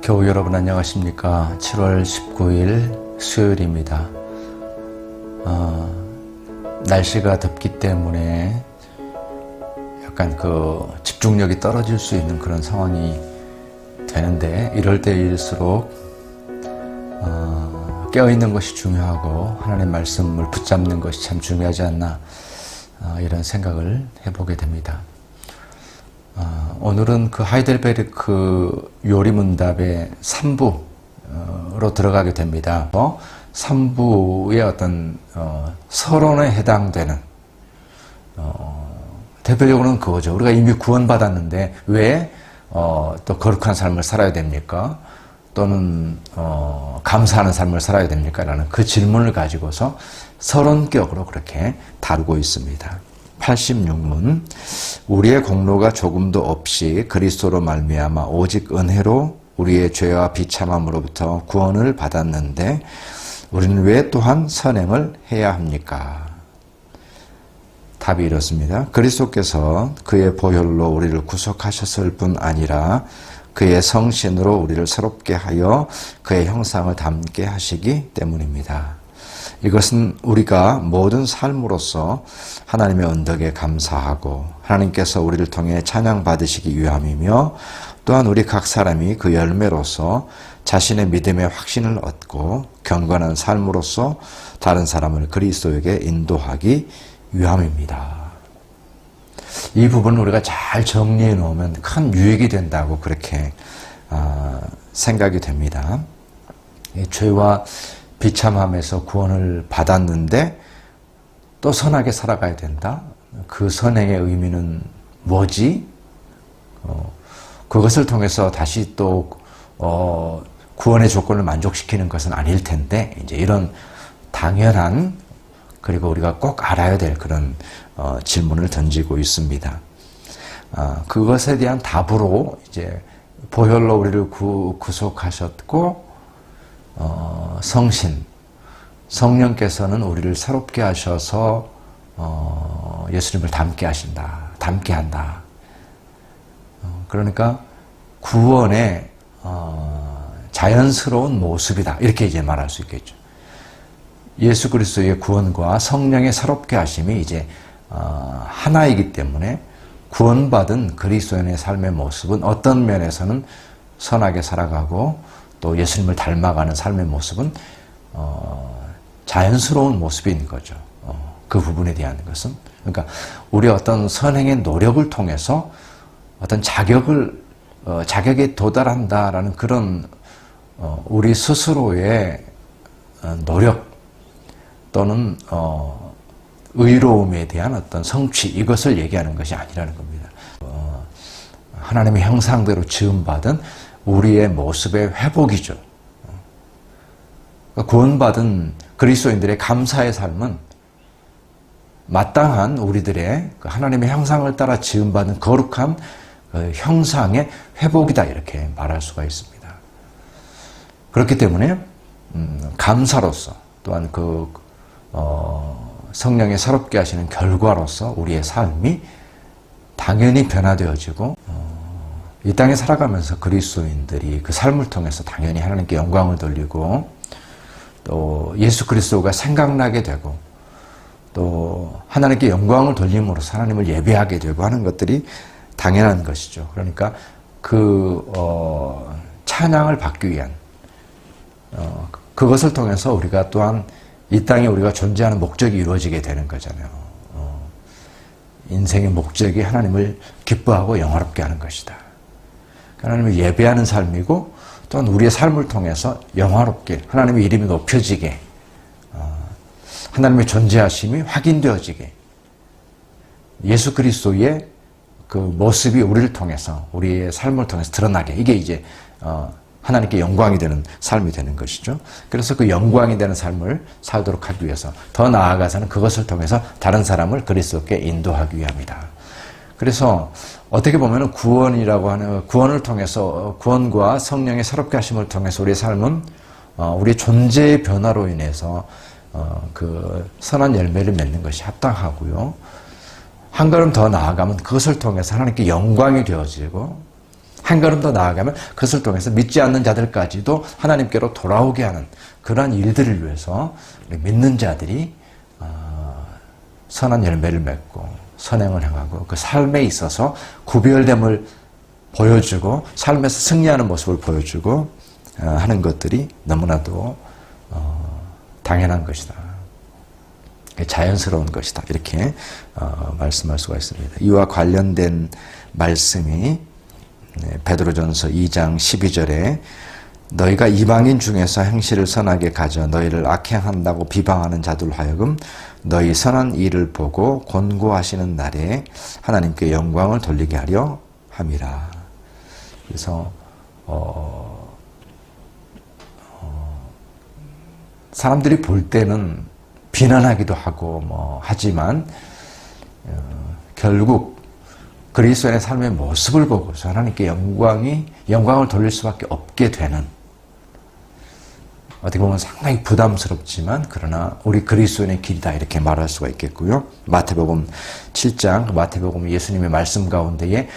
교우 여러분 안녕하십니까? 7월 19일 수요일입니다. 날씨가 덥기 때문에 약간 집중력이 떨어질 수 있는 그런 상황이 되는데, 이럴 때일수록 깨어있는 것이 중요하고 하나님의 말씀을 붙잡는 것이 참 중요하지 않나, 이런 생각을 해보게 됩니다. 오늘은 하이델베르크 요리문답의 3부로 들어가게 됩니다. 3부의 어떤 서론에 해당되는, 대표적으로는 그거죠. 우리가 이미 구원받았는데 왜 또 거룩한 삶을 살아야 됩니까? 또는 감사하는 삶을 살아야 됩니까? 라는 그 질문을 가지고서 서론격으로 그렇게 다루고 있습니다. 86문. 우리의 공로가 조금도 없이 그리스도로 말미암아 오직 은혜로 우리의 죄와 비참함으로부터 구원을 받았는데 우리는 왜 또한 선행을 해야 합니까? 답이 이렇습니다. 그리스도께서 그의 보혈로 우리를 구속하셨을 뿐 아니라 그의 성신으로 우리를 새롭게 하여 그의 형상을 닮게 하시기 때문입니다. 이것은 우리가 모든 삶으로서 하나님의 언덕에 감사하고 하나님께서 우리를 통해 찬양받으시기 위함이며, 또한 우리 각 사람이 그 열매로서 자신의 믿음의 확신을 얻고 경건한 삶으로서 다른 사람을 그리스도에게 인도하기 위함입니다. 이 부분을 우리가 잘 정리해 놓으면 큰 유익이 된다고 그렇게 생각이 됩니다. 죄와 비참함에서 구원을 받았는데 또 선하게 살아가야 된다. 그 선행의 의미는 뭐지? 그것을 통해서 다시 또 구원의 조건을 만족시키는 것은 아닐 텐데, 이제 이런 당연한, 그리고 우리가 꼭 알아야 될 그런 질문을 던지고 있습니다. 그것에 대한 답으로 이제 보혈로 우리를 구속하셨고, 성령께서는 우리를 새롭게 하셔서 예수님을 닮게 한다. 그러니까 구원의 자연스러운 모습이다, 이렇게 이제 말할 수 있겠죠. 예수 그리스도의 구원과 성령의 새롭게 하심이 이제 하나이기 때문에 구원받은 그리스도인의 삶의 모습은 어떤 면에서는 선하게 살아가고 또 예수님을 닮아가는 삶의 모습은 자연스러운 모습인 거죠. 그 부분에 대한 것은. 그러니까 우리 어떤 선행의 노력을 통해서 어떤 자격에 도달한다라는 그런 우리 스스로의 노력 또는 의로움에 대한 어떤 성취, 이것을 얘기하는 것이 아니라는 겁니다. 하나님의 형상대로 지음받은 우리의 모습의 회복이죠. 구원받은 그리스도인들의 감사의 삶은 마땅한 우리들의 하나님의 형상을 따라 지음받은 거룩한 형상의 회복이다, 이렇게 말할 수가 있습니다. 그렇기 때문에 감사로서, 또한 성령의 새롭게 하시는 결과로서 우리의 삶이 당연히 변화되어지고, 이 땅에 살아가면서 그리스도인들이 그 삶을 통해서 당연히 하나님께 영광을 돌리고, 또 예수 그리스도가 생각나게 되고, 또 하나님께 영광을 돌림으로써 하나님을 예배하게 되고 하는 것들이 당연한 것이죠. 그러니까 찬양을 받기 위한, 그것을 통해서 우리가 또한 이 땅에 우리가 존재하는 목적이 이루어지게 되는 거잖아요. 인생의 목적이 하나님을 기뻐하고 영화롭게 하는 것이다. 하나님을 예배하는 삶이고, 또한 우리의 삶을 통해서 영화롭게 하나님의 이름이 높여지게, 하나님의 존재하심이 확인되어지게, 예수 그리스도의 그 모습이 우리를 통해서, 우리의 삶을 통해서 드러나게, 이게 이제 하나님께 영광이 되는 삶이 되는 것이죠. 그래서 그 영광이 되는 삶을 살도록 하기 위해서, 더 나아가서는 그것을 통해서 다른 사람을 그리스도께 인도하기 위함이다. 그래서 어떻게 보면 구원이라고 하는, 구원을 통해서, 구원과 성령의 새롭게 하심을 통해서 우리의 삶은 우리의 존재의 변화로 인해서 그 선한 열매를 맺는 것이 합당하고요. 한 걸음 더 나아가면 그것을 통해서 하나님께 영광이 되어지고, 한 걸음 더 나아가면 그것을 통해서 믿지 않는 자들까지도 하나님께로 돌아오게 하는 그러한 일들을 위해서 우리 믿는 자들이 선한 열매를 맺고 선행을 행하고 그 삶에 있어서 구별됨을 보여주고 삶에서 승리하는 모습을 보여주고 하는 것들이 너무나도 당연한 것이다. 자연스러운 것이다. 이렇게 말씀할 수가 있습니다. 이와 관련된 말씀이 베드로전서 2장 12절에 너희가 이방인 중에서 행실을 선하게 가져 너희를 악행한다고 비방하는 자들 하여금 너희 선한 일을 보고 권고하시는 날에 하나님께 영광을 돌리게 하려 함이라. 그래서 사람들이 볼 때는 비난하기도 하고 하지만 결국 그리스도인의 삶의 모습을 보고서 하나님께 영광을 돌릴 수밖에 없게 되는, 어떻게 보면 상당히 부담스럽지만 그러나 우리 그리스도인의 길이다 이렇게 말할 수가 있겠고요. 마태복음 7장, 마태복음 예수님의 말씀 가운데에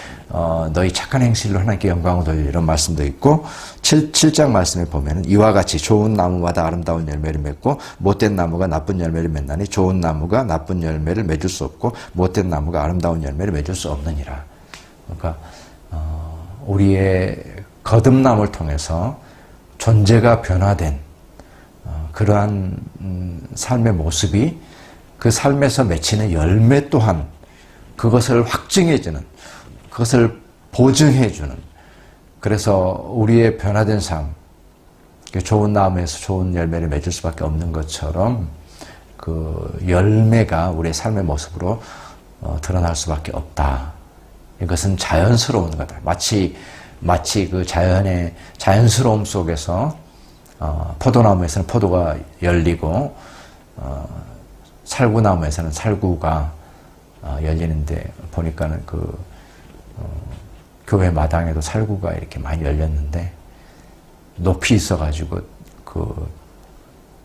너희 착한 행실로 하나님께 영광을 돌리라 이런 말씀도 있고 7장 말씀에 보면 이와 같이 좋은 나무마다 아름다운 열매를 맺고 못된 나무가 나쁜 열매를 맺나니 좋은 나무가 나쁜 열매를 맺을 수 없고 못된 나무가 아름다운 열매를 맺을 수 없느니라. 그러니까 우리의 거듭남을 통해서 존재가 변화된 그러한 삶의 모습이 그 삶에서 맺히는 열매 또한 그것을 확증해주는, 그것을 보증해주는, 그래서 우리의 변화된 삶, 좋은 나무에서 좋은 열매를 맺을 수밖에 없는 것처럼 그 열매가 우리의 삶의 모습으로 드러날 수밖에 없다. 이것은 자연스러운 거다. 마치 그 자연의 자연스러움 속에서 포도나무에서는 포도가 열리고 살구나무에서는 살구가 열리는데 보니까는 교회 마당에도 살구가 이렇게 많이 열렸는데 높이 있어가지고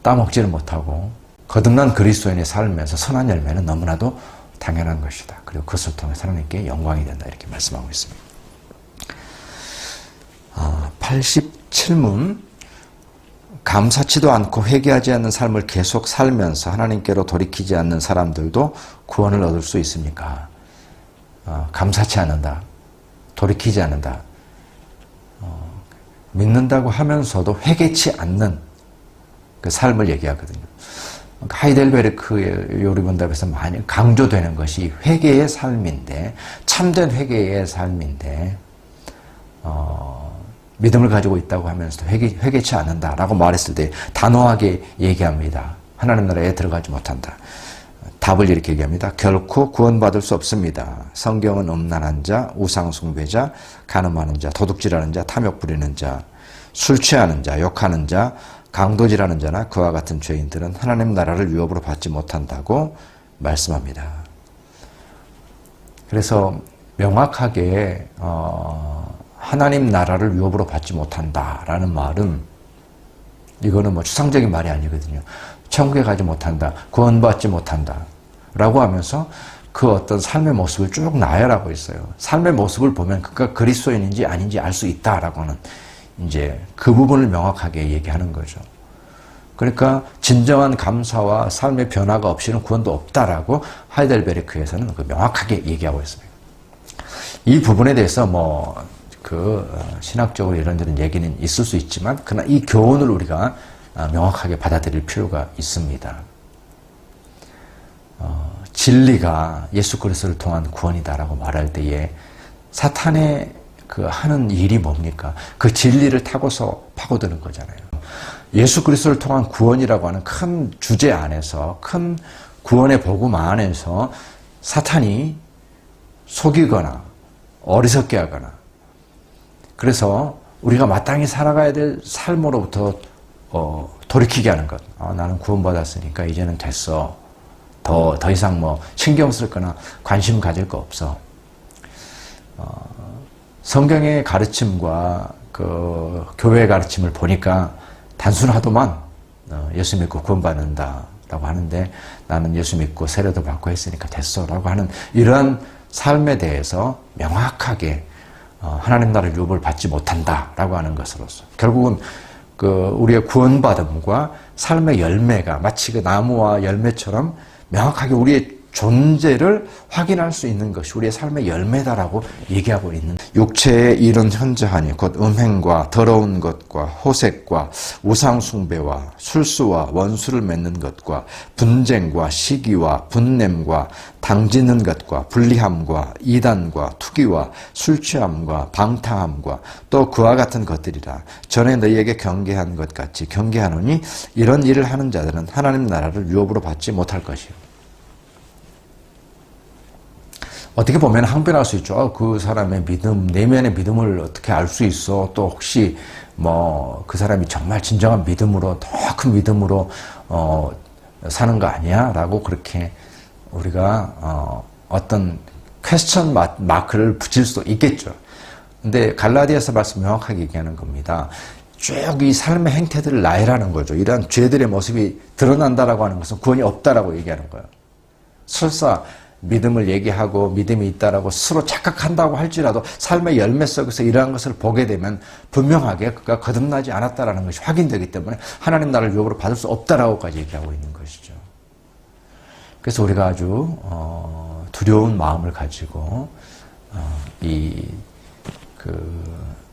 따먹지를 못하고 거듭난 그리스도인의 삶에서 선한 열매는 너무나도 당연한 것이다. 그리고 그것을 통해 하나님께 영광이 된다 이렇게 말씀하고 있습니다. 87문 감사치도 않고 회개하지 않는 삶을 계속 살면서 하나님께로 돌이키지 않는 사람들도 구원을 얻을 수 있습니까? 감사치 않는다. 돌이키지 않는다. 믿는다고 하면서도 회개치 않는 그 삶을 얘기하거든요. 하이델베르크의 요리문답에서 많이 강조되는 것이 회개의 삶인데, 참된 회개의 삶인데, 믿음을 가지고 있다고 하면서도 회개치 않는다라고 말했을 때 단호하게 얘기합니다. 하나님 나라에 들어가지 못한다. 답을 이렇게 얘기합니다. 결코 구원받을 수 없습니다. 성경은 음란한 자, 우상숭배자, 간음하는 자, 도둑질하는 자, 탐욕 부리는 자, 술 취하는 자, 욕하는 자, 강도질하는 자나 그와 같은 죄인들은 하나님 나라를 유업으로 받지 못한다고 말씀합니다. 그래서 명확하게 하나님 나라를 유업으로 받지 못한다라는 말은 이거는 추상적인 말이 아니거든요. 천국에 가지 못한다, 구원받지 못한다 라고 하면서 그 어떤 삶의 모습을 쭉 나열하고 있어요. 삶의 모습을 보면 그가 그리스도인인지 아닌지 알 수 있다라고 하는 이제 그 부분을 명확하게 얘기하는 거죠. 그러니까 진정한 감사와 삶의 변화가 없이는 구원도 없다라고 하이델베르크에서는 명확하게 얘기하고 있습니다. 이 부분에 대해서 신학적으로 이런저런 얘기는 있을 수 있지만 그러나 이 교훈을 우리가 명확하게 받아들일 필요가 있습니다. 진리가 예수 그리스도를 통한 구원이다라고 말할 때에 사탄의 하는 일이 뭡니까? 그 진리를 타고서 파고드는 거잖아요. 예수 그리스도를 통한 구원이라고 하는 큰 주제 안에서, 큰 구원의 복음 안에서 사탄이 속이거나 어리석게 하거나, 그래서 우리가 마땅히 살아가야 될 삶으로부터 돌이키게 하는 것. 나는 구원받았으니까 이제는 됐어. 더 이상 신경 쓸 거나 관심 가질 거 없어. 성경의 가르침과 교회의 가르침을 보니까 단순하더만 예수 믿고 구원받는다라고 하는데 나는 예수 믿고 세례도 받고 했으니까 됐어 라고 하는 이러한 삶에 대해서 명확하게 하나님 나라의 유업을 받지 못한다라고 하는 것으로서 결국은 그 우리의 구원받음과 삶의 열매가 마치 그 나무와 열매처럼 명확하게 우리의 존재를 확인할 수 있는 것이 우리의 삶의 열매다라고 얘기하고 있는 육체의 이런 현저하니 곧 음행과 더러운 것과 호색과 우상숭배와 술수와 원수를 맺는 것과 분쟁과 시기와 분냄과 당짓는 것과 불리함과 이단과 투기와 술취함과 방탕함과 또 그와 같은 것들이라. 전에 너희에게 경계한 것 같이 경계하노니 이런 일을 하는 자들은 하나님 나라를 유업으로 받지 못할 것이요. 어떻게 보면 항변할 수 있죠. 그 사람의 믿음, 내면의 믿음을 어떻게 알 수 있어? 또 혹시 뭐 그 사람이 정말 진정한 믿음으로 더 큰 믿음으로 사는 거 아니야? 라고 그렇게 우리가 어떤 퀘스천 마크를 붙일 수도 있겠죠. 근데 갈라디아서 말씀 명확하게 얘기하는 겁니다. 쭉 이 삶의 행태들을 나열하는 거죠. 이러한 죄들의 모습이 드러난다라고 하는 것은 구원이 없다라고 얘기하는 거예요. 설사 믿음을 얘기하고 믿음이 있다라고 스스로 착각한다고 할지라도 삶의 열매 속에서 이러한 것을 보게 되면 분명하게 그가 거듭나지 않았다라는 것이 확인되기 때문에 하나님 나라를 유업으로 받을 수 없다라고까지 얘기하고 있는 것이죠. 그래서 우리가 아주 두려운 마음을 가지고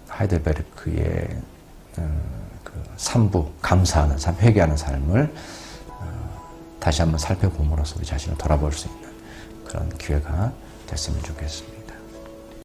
하이델베르크의 그 3부 감사하는 삶, 회개하는 삶을 다시 한번 살펴봄으로써 우리 자신을 돌아볼 수 있는 그런 기회가 됐으면 좋겠습니다.